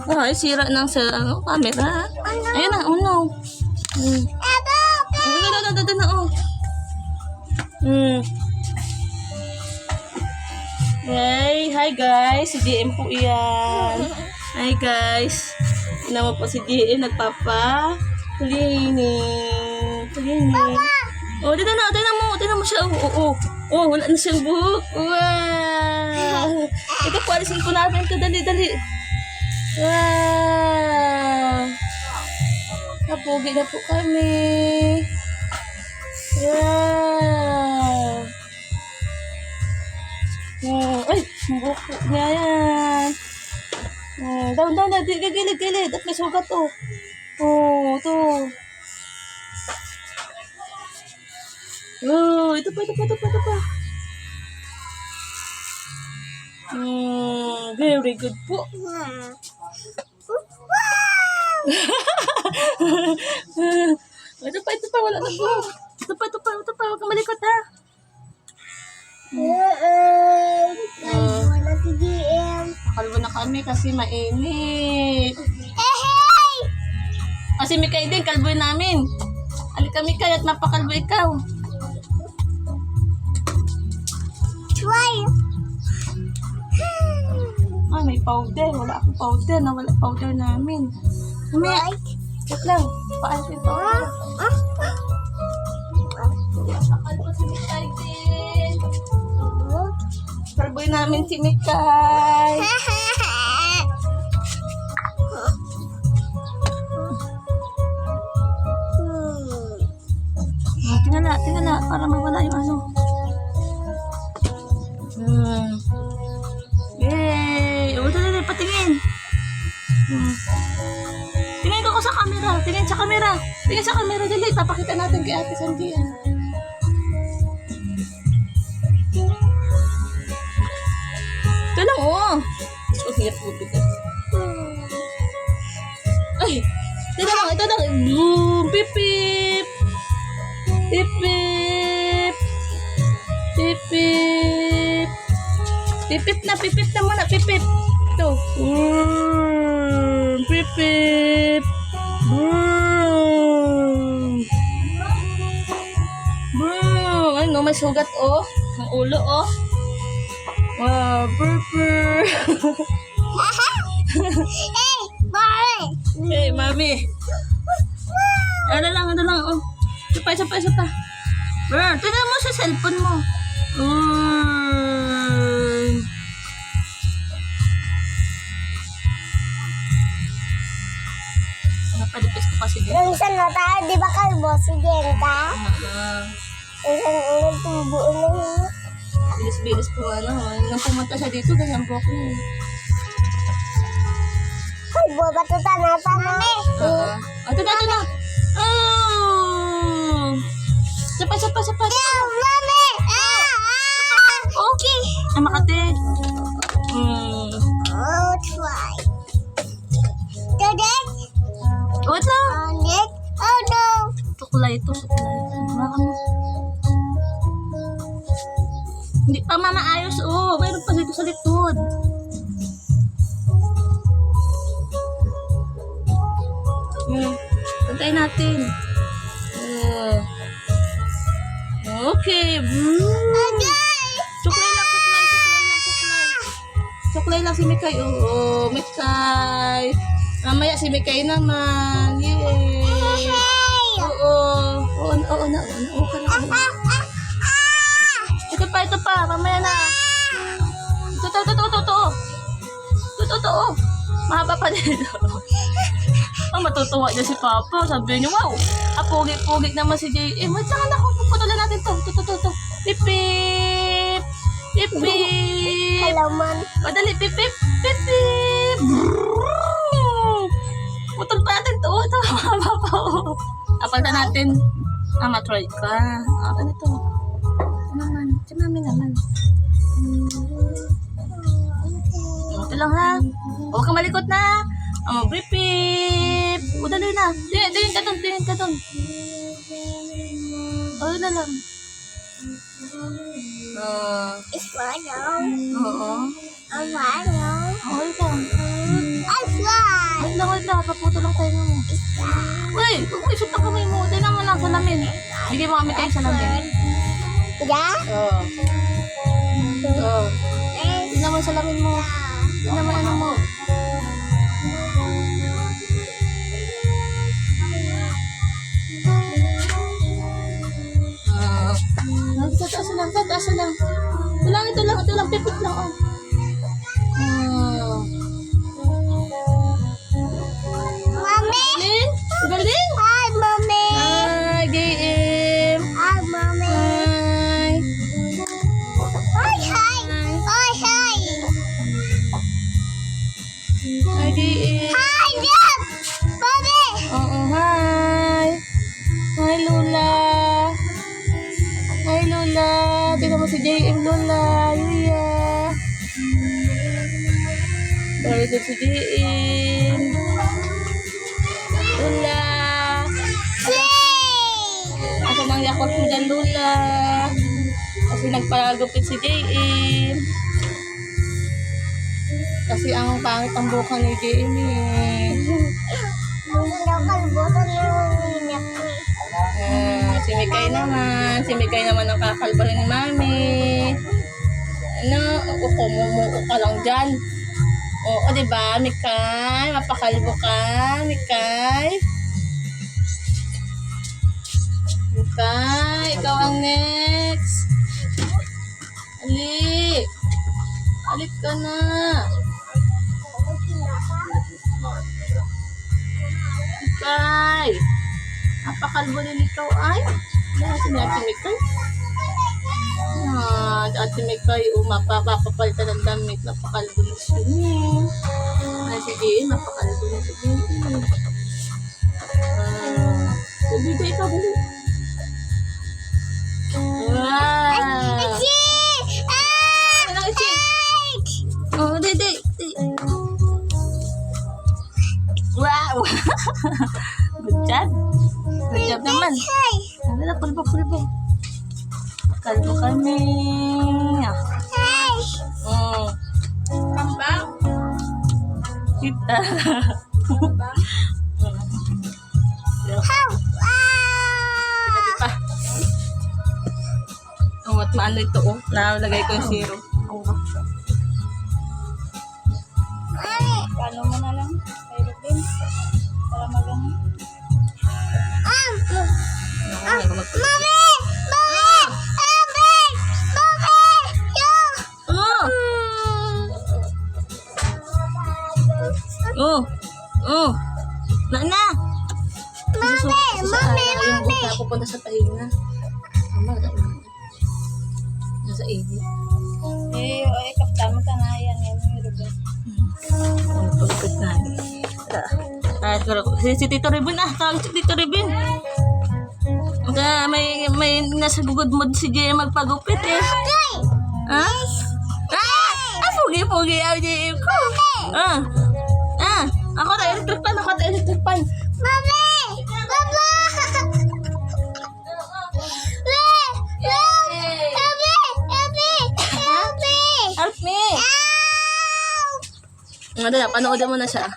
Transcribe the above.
Ay, sira ng sa camera. Ayun na, oh no. Ito na, oh. Hey, hi guys. Si JM po iyan. Hi guys. Tingnan mo po si JM nagpapa-cleaning. Oh, tingnan mo siya. Oh, wala na siyang buhok. Wow. Ito po, alisin ko natin ito. Dali. Wow. Napugi na po kami. Wow. Ay, buhok niya yan. Down. Gilid. At may sugat to. Oh, ito. Oh, ito pa. Very good po. Ito pa, wala na po. Ito pa, huwag kang malikot ha. Wala si GM. Kalbo na kami kasi mainit. Kasi Mikay din, kalboy namin. Halika Mikay at mapakalbo ikaw. Try. May powder. Wala akong powder. Nawala powder namin. Mamaya. Wait lang. Paasin ito. Nakalbo si Mikay din. Kalboy namin si Mikay. Tingala. Para mawala yung ano. Yay! O, dali, patingin. Tingin ko sa camera. Tingin sa camera, dali. Papakita natin kay Ate Sandy. Ito lang, oh. So, hirap po dito. Ay! Ito lang. Boom! Pip-pip! Pip-pip! Pip-pip! Pipip na muna, pipip. Ito. Pipip. Ano, may sugat, oh. Ang ulo, oh. Wow, purpur. Hey, mami. Ano lang, oh. Isa pa. Tignan mo sa cellphone mo. Napadipis ko kasi dito. Yung isang nata, di ba kalbo si Genta? Yung isang ulang tubo na yun. Bilis po nang pumunta siya dito, ganyan po ako. Kalbo ba ito tanata-na? Ito na. Oh! Sapa. Mami! Okay. Makate. Try. Today? Wait lang. Oh no! Sukulay ito. Baka mo. Hindi pa maayos. Oh, mayroon pa dito sa likod. Pantayin natin. Okay. Suklay lang si Mikay. Oo, Mikay. Mamaya si Mikay naman. Yay! Oo, ka na. Ito pa. Mamaya na. Totoo. Mahaba pa dito. Matutuwa niya si Papa. Sabi niya, wow, pogi naman si JM. Wait lang, anak ko. Putulan natin to. Pip-pip. Halaman. Madali, pip-pip. Putol pa natin to. Ito, mahaba pa. Apalta natin. Matry ka. Ganito. Si mami naman. Ito lang ha. Huwag kang malikot na. Pip-pip. Dali na. Tingin ka dun. Ayun na lang. Iswano. Oo. Amano. Okay lang. Aswa. wait lang. Paputo lang tayo mo. Uy, isip ang kamay mo. Tignan mo lang salamin. Bigay mo kami kayo salamin. Ya? Oo. Oo. Tignan mo salamin mo. Tignan mo ano mo. Taas lang, taas lang. Ito lang, pipit lang, oh. Mami! Galing? Galing? Hi, Mami! Hi, JM. Hi, Mami! Hi. Hi, hi! Hi, hi! Hi, JM. Hi, Dad! Mami! Oo, hi. Hi, Lola. Hi, Lola. Tignan mo si JM, Lola. Yuya. Very good si JM. Lola. Asan ang yakot mo dyan, Lola? Kasi nagpagupit si JM. Kasi ang pangit ang buka ni JM eh. Gusto daw kalbutan yung minyak ko. Si Mikay naman ang kakalbari ni Mami. Ano, kumuko ka lang dyan. Oo, diba, Mikay? Mapakalbo ka, Mikay? Mikay, ikaw ang next. Alik. Alik ka na. Mikay. Napakalbo din ikaw ay. Ano si Ate Mikay? Ate Mikay, mapapapalitan ng damit. Napakalbo na siya niya. Ay, sige, napakalbo na siya niya. Bigay ka, bili. Wow! Ano lang, Ichi? Oh, di. Wow! Good job. Good job naman. Ano na, pulbo. Kalbo kami. Kambang? Kita. Pinabi pa. Oh, at maano ito, oh. Nalagay ko yung zero. Paano mo na lang? Kayo din. Para magano. Mami! Oh. Na. Mami! Pupunta sa pahinga. Mama, nasa 80. Kapta mo ka na yan. Pagkat na. Si Tito Rebin, tawag si Tito Rebin. May nasa gugod mo si JM magpagupit eh. Ha? Pugi ang JM ko. Ako na electric pan. Mami! Papa! Help me. Ano na, panoodin mo na siya.